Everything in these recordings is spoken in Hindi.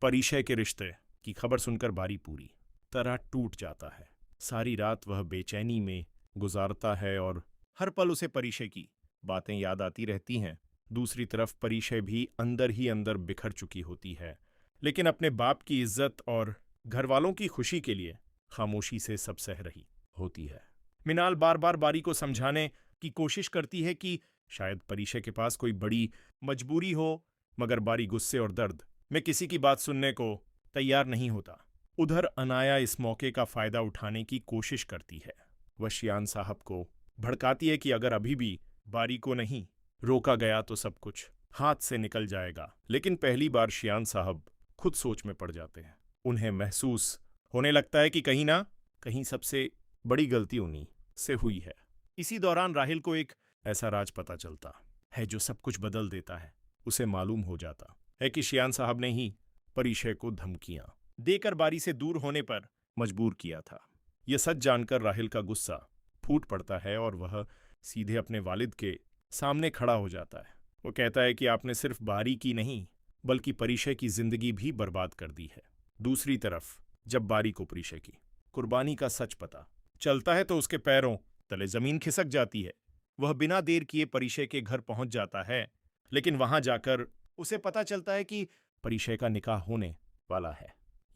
परिशय के रिश्ते की खबर सुनकर बारी पूरी तरह टूट जाता है। सारी रात वह बेचैनी में गुजारता है और हर पल उसे परिशय की बातें याद आती रहती हैं। दूसरी तरफ परिशय भी अंदर ही अंदर बिखर चुकी होती है, लेकिन अपने बाप की इज्जत और घर वालों की खुशी के लिए खामोशी से सब सह रही होती है। मिनाल बार बार बारी को समझाने की कोशिश करती है कि शायद परिशय के पास कोई बड़ी मजबूरी हो, मगर बारी गुस्से और दर्द में किसी की बात सुनने को तैयार नहीं होता। उधर अनाया इस मौके का फायदा उठाने की कोशिश करती है। वह शियान साहब को भड़काती है कि अगर अभी भी बारी को नहीं रोका गया तो सब कुछ हाथ से निकल जाएगा। लेकिन पहली बार शियान साहब खुद सोच में पड़ जाते हैं। उन्हें महसूस होने लगता है कि कहीं ना कहीं सबसे बड़ी गलती उन्हीं से हुई है। इसी दौरान राहिल को एक ऐसा राज पता चलता है जो सब कुछ बदल देता है। उसे मालूम हो जाता है कि शियान साहब ने ही परिशय को धमकियां देकर बारी से दूर होने पर मजबूर किया था। यह सच जानकर राहिल का गुस्सा फूट पड़ता है और वह सीधे अपने वालिद के सामने खड़ा हो जाता है। वो कहता है कि आपने सिर्फ बारी की नहीं बल्कि परिशय की जिंदगी भी बर्बाद कर दी है। दूसरी तरफ जब बारी को परिशय की कुर्बानी का सच पता चलता है तो उसके पैरों तले जमीन खिसक जाती है। वह बिना देर किए परिशय के घर पहुंच जाता है, लेकिन वहां जाकर उसे पता चलता है कि परिशय का निकाह होने वाला है।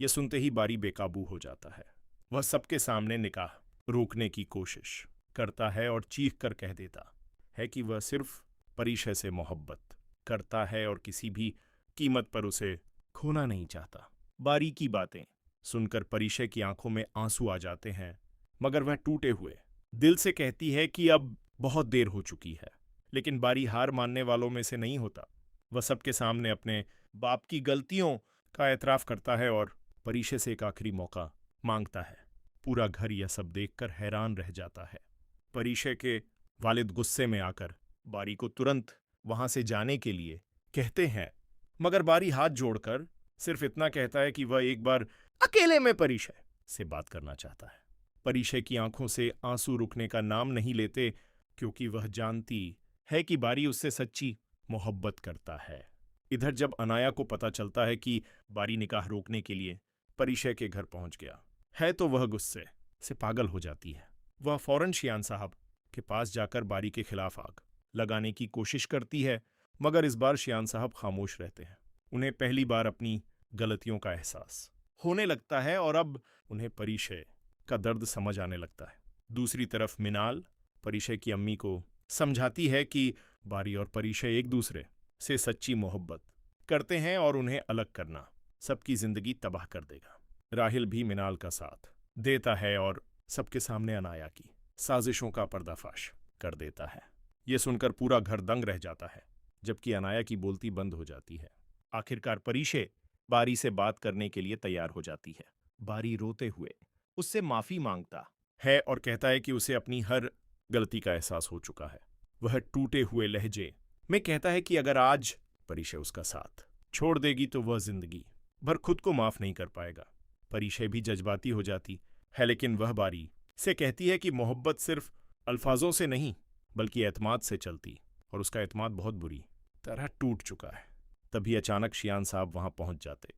यह सुनते ही बारी बेकाबू हो जाता है। वह सबके सामने निकाह रोकने की कोशिश करता है और चीख कर कह देता है कि वह सिर्फ परिशय से मोहब्बत करता है और किसी भी कीमत पर उसे खोना नहीं चाहता। बारी की बातें सुनकर परिशय की आंखों में आंसू आ जाते हैं, मगर वह टूटे हुए दिल से कहती है कि अब बहुत देर हो चुकी है। लेकिन बारी हार मानने वालों में से नहीं होता। वह सबके सामने अपने बाप की गलतियों का एतराफ करता है और परिशय से एक आखिरी मौका मांगता है। पूरा घर यह सब देखकर हैरान रह जाता है। परिशय के वालिद गुस्से में आकर बारी को तुरंत वहां से जाने के लिए कहते हैं, मगर बारी हाथ जोड़कर सिर्फ इतना कहता है कि वह एक बार अकेले में परिशय से बात करना चाहता है। परिशय की आंखों से आंसू रुकने का नाम नहीं लेते, क्योंकि वह जानती है कि बारी उससे सच्ची मोहब्बत करता है। इधर जब अनाया को पता चलता है कि बारी निकाह रोकने के लिए परिशय के घर पहुंच गया है तो वह गुस्से से पागल हो जाती है। वह फौरन शियान साहब के पास जाकर बारी के खिलाफ आग लगाने की कोशिश करती है, मगर इस बार शियान साहब खामोश रहते हैं। उन्हें पहली बार अपनी गलतियों का एहसास होने लगता है और अब उन्हें परिशय का दर्द समझ आने लगता है। दूसरी तरफ मिनाल परिशय की अम्मी को समझाती है कि बारी और परिशय एक दूसरे से सच्ची मोहब्बत करते हैं और उन्हें अलग करना सबकी जिंदगी तबाह कर देगा। राहिल भी मिनाल का साथ देता है और सबके सामने अनाया की साजिशों का पर्दाफाश कर देता है। यह सुनकर पूरा घर दंग रह जाता है, जबकि अनाया की बोलती बंद हो जाती है। आखिरकार परिशय बारी से बात करने के लिए तैयार हो जाती है। बारी रोते हुए उससे माफी मांगता है और कहता है कि उसे अपनी हर गलती का एहसास हो चुका है। वह टूटे हुए लहजे में कहता है कि अगर आज परिशय उसका साथ छोड़ देगी तो वह जिंदगी भर खुद को माफ नहीं कर पाएगा। परिशय भी जज्बाती हो जाती है, लेकिन वह बारी से कहती है कि मोहब्बत सिर्फ अल्फाजों से नहीं बल्कि एतमाद से चलती, और उसका एतमाद बहुत बुरी तरह टूट चुका है। तभी अचानक शियान साहब वहां पहुंच जाते